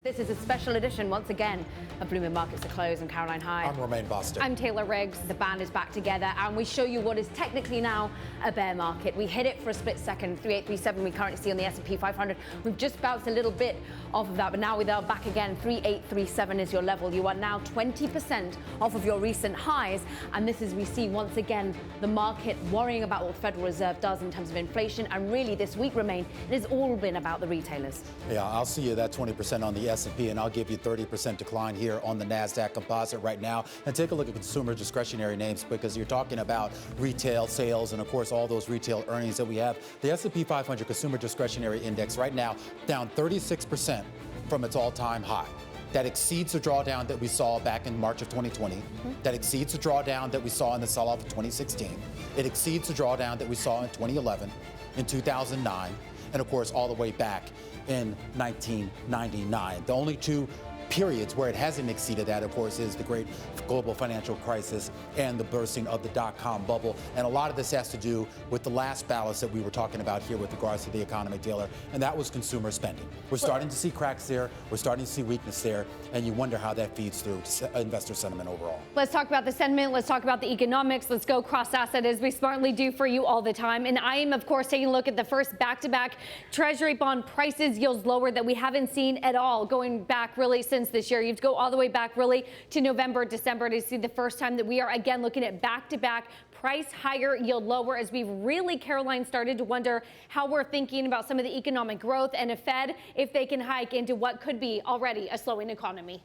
This is a special edition, once again, of Bloomberg Markets to Close. I'm Caroline Hyde. I'm Romaine Boston. I'm Taylor Riggs. The band is back together, and we show you what is technically now a bear market. We hit it for a split second, 3837 we currently see on the S&P 500. We've just bounced a little bit off of that, but now we are back again. 3837 is your level. You are now 20% off of your recent highs, and this is, we see once again, the market worrying about what the Federal Reserve does in terms of inflation, and really this week, Romaine, it has all been about the retailers. Yeah, I'll see you that 20% on the S&P, and I'll give you 30% decline here on the NASDAQ composite right now. And take a look at consumer discretionary names, because you're talking about retail sales and, of course, all those retail earnings that we have. The S&P 500 Consumer Discretionary Index right now down 36% from its all-time high. That exceeds the drawdown that we saw back in March of 2020. That exceeds the drawdown that we saw in the sell-off of 2016. It exceeds the drawdown that we saw in 2011, in 2009, and, of course, all the way back in 1999. The only two periods where it hasn't exceeded that, of course, is the great global financial crisis and the bursting of the dot-com bubble. And a lot of this has to do with the last balance that we were talking about here with regards to the economy, Taylor, and that was consumer spending. We're starting to see cracks there. We're starting to see weakness there, and you wonder how that feeds through investor sentiment overall. Let's talk about the sentiment. Let's talk about the economics. Let's go cross-asset, as we smartly do for you all the time. And I am, of course, taking a look at the first back-to-back Treasury bond prices, yields lower that we haven't seen at all going back really since this year. You have to go all the way back really to November, December to see the first time that we are again looking at back-to-back price higher, yield lower, as we've really, Caroline, started to wonder how we're thinking about some of the economic growth and a Fed if they can hike into what could be already a slowing economy.